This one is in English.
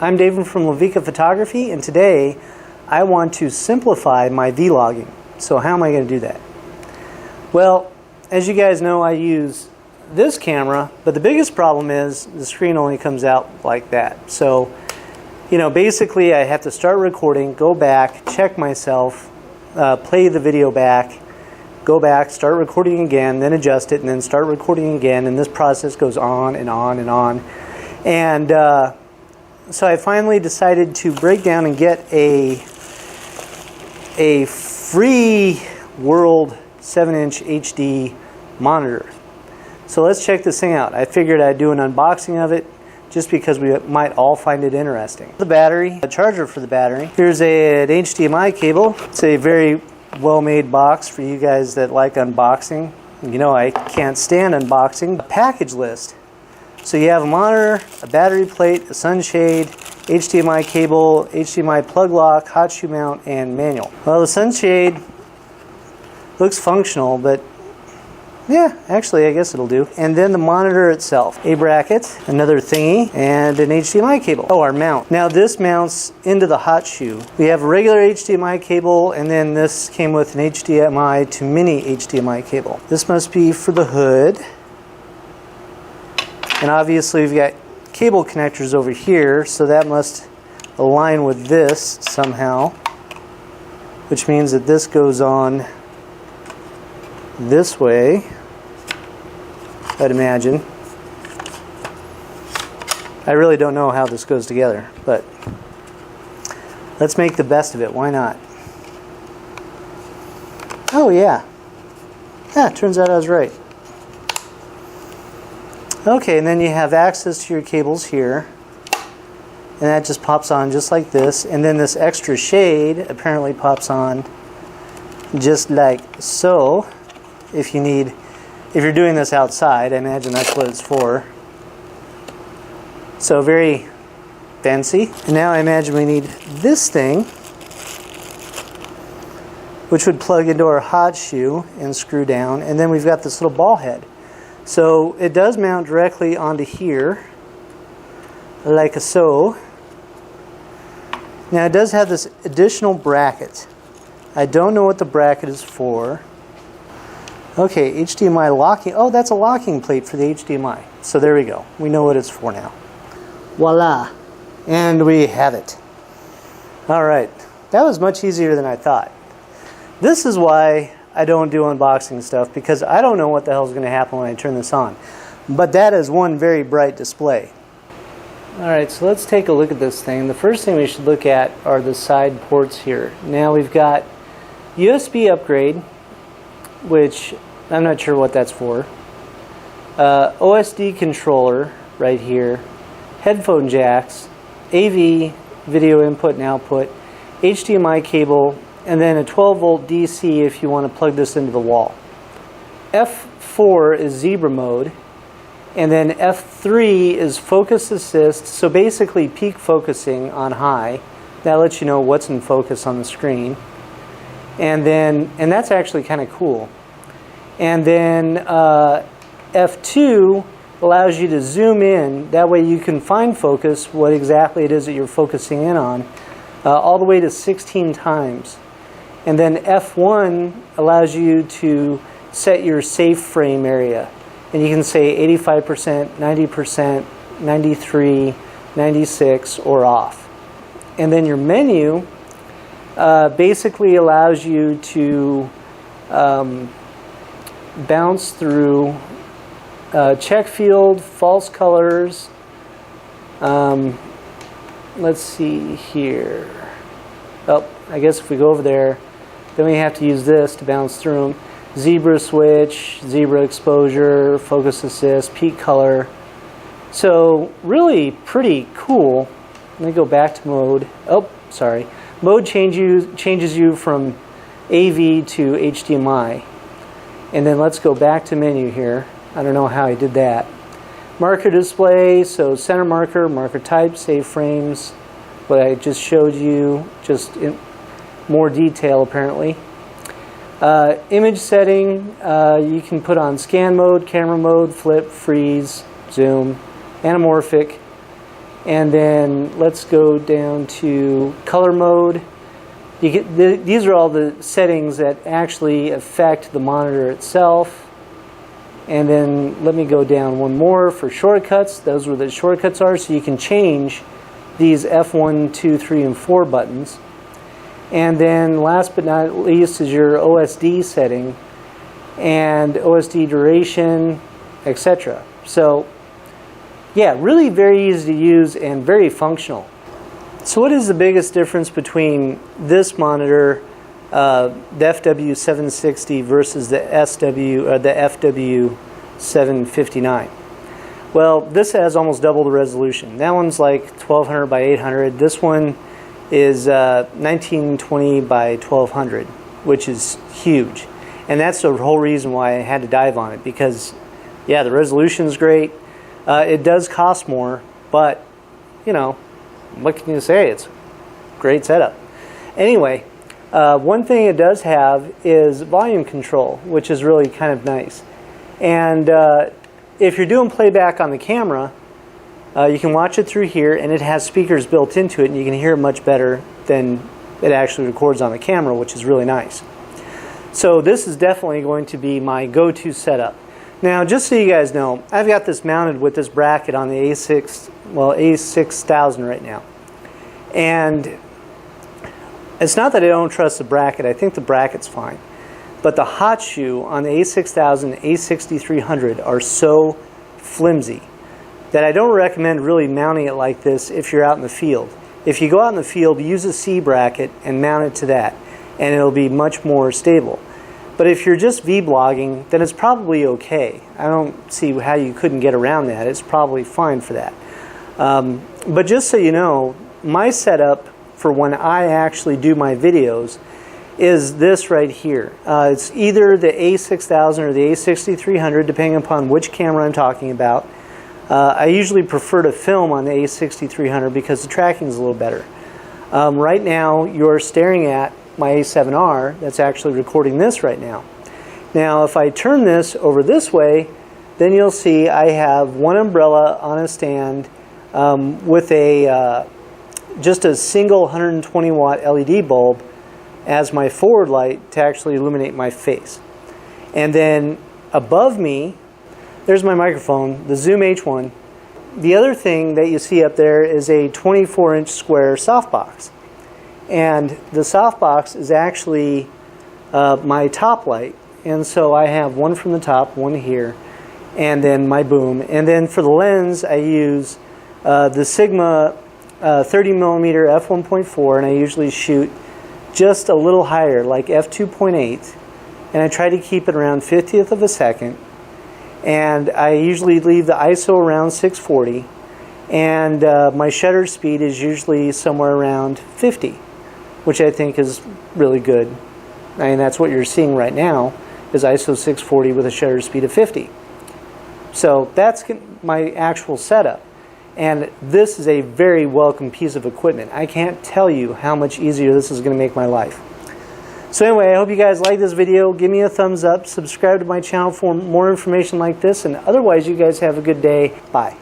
I'm David from Lavica Photography, and today I want to simplify my vlogging. So how am I going to do that? Well, as you guys know, I use this camera, but the biggest problem is the screen only comes out like that. So, you know, basically I have to start recording, go back, check myself, play the video back, go back, start recording again, then adjust it, and then start recording again, and this process goes on and on and on. And so I finally decided to break down and get a Feelworld 7-inch HD monitor. So let's check this thing out. I figured I'd do an unboxing of it just because we might all find it interesting. The battery, a charger for the battery. Here's an HDMI cable. It's a very well-made box for you guys that like unboxing. You know I can't stand unboxing. A package list. So you have a monitor, a battery plate, a sunshade, HDMI cable, HDMI plug lock, hot shoe mount, and manual. Well, the sunshade looks functional, but yeah, actually I guess it'll do. And then the monitor itself. A bracket, another thingy, and an HDMI cable. Oh, our mount. Now this mounts into the hot shoe. We have a regular HDMI cable, and then this came with an HDMI to mini HDMI cable. This must be for the hood. And obviously we've got cable connectors over here, so that must align with this somehow, which means that this goes on this way, I'd imagine. I really don't know how this goes together, but let's make the best of it. Why not? Oh yeah. Yeah, it turns out I was right. Okay, and then you have access to your cables here, and that just pops on just like this, and then this extra shade apparently pops on just like so. If you're doing this outside, I imagine that's what it's for. So very fancy. And now I imagine we need this thing, which would plug into our hot shoe and screw down, and then we've got this little ball head. So it does mount directly onto here, like so. Now it does have this additional bracket. I don't know what the bracket is for. Okay, HDMI locking. Oh, that's a locking plate for the HDMI. So there we go. We know what it's for now. Voila. And we have it. All right. That was much easier than I thought. This is why I don't do unboxing stuff, because I don't know what the hell is going to happen when I turn this on. But that is one very bright display. Alright, so let's take a look at this thing. The first thing we should look at are the side ports here. Now we've got USB upgrade, which I'm not sure what that's for. OSD controller right here. Headphone jacks. AV, video input and output. HDMI cable. And then a 12-volt DC if you want to plug this into the wall. F4 is zebra mode, and then F3 is focus assist, so basically peak focusing on high. That lets you know what's in focus on the screen. And that's actually kind of cool. And then F2 allows you to zoom in, that way you can find focus, what exactly it is that you're focusing in on, all the way to 16 times. And then F1 allows you to set your safe frame area. And you can say 85%, 90%, 93, 96, or off. And then your menu basically allows you to bounce through check field, false colors. Let's see here. Oh, I guess if we go over there, then we have to use this to bounce through them. Zebra switch, zebra exposure, focus assist, peak color. So really pretty cool. Let me go back to mode. Oh, sorry. Mode changes you from AV to HDMI. And then let's go back to menu here. I don't know how I did that. Marker display, so center marker, marker type, save frames. What I just showed you, just in more detail apparently. Image setting, you can put on scan mode, camera mode, flip, freeze, zoom, anamorphic, And then let's go down to color mode. You get these are all the settings that actually affect the monitor itself. And then let me go down one more for shortcuts. Those where the shortcuts are, so you can change these F1, 2, 3, and 4 buttons. And then last but not least is your OSD setting and OSD duration, etc. So yeah, really very easy to use and very functional. So what is the biggest difference between this monitor, the FW760 versus the FW759? Well, this has almost double the resolution. That one's like 1200 by 800. This one is 1920 by 1200, which is huge. And that's the whole reason why I had to dive on it, because yeah, the resolution is great. It does cost more, but you know, what can you say? It's a great setup. Anyway, one thing it does have is volume control, which is really kind of nice. And if you're doing playback on the camera, you can watch it through here, and it has speakers built into it, and you can hear it much better than it actually records on the camera, which is really nice. So this is definitely going to be my go-to setup. Now, just so you guys know, I've got this mounted with this bracket on the A6000 right now. And it's not that I don't trust the bracket. I think the bracket's fine. But the hot shoe on the A6000 and A6300 are so flimsy that I don't recommend really mounting it like this if you're out in the field. If you go out in the field, use a C bracket and mount it to that, and it'll be much more stable. But if you're just V-blogging, then it's probably okay. I don't see how you couldn't get around that. It's probably fine for that. But just so you know, my setup for when I actually do my videos is this right here. It's either the A6000 or the A6300, depending upon which camera I'm talking about. I usually prefer to film on the A6300 because the tracking is a little better. Right now, you're staring at my A7R that's actually recording this right now. Now, if I turn this over this way, then you'll see I have one umbrella on a stand with a just a single 120 watt LED bulb as my forward light to actually illuminate my face. And then above me, there's my microphone, the Zoom H1. The other thing that you see up there is a 24-inch square softbox. And the softbox is actually my top light. And so I have one from the top, one here, and then my boom. And then for the lens, I use the Sigma 30mm f1.4, and I usually shoot just a little higher, like f2.8, and I try to keep it around 50th of a second. And I usually leave the ISO around 640, and my shutter speed is usually somewhere around 50, which I think is really good. I mean, that's what you're seeing right now, is ISO 640 with a shutter speed of 50. So that's my actual setup. And this is a very welcome piece of equipment. I can't tell you how much easier this is going to make my life. So anyway, I hope you guys like this video. Give me a thumbs up. Subscribe to my channel for more information like this. And otherwise, you guys have a good day. Bye.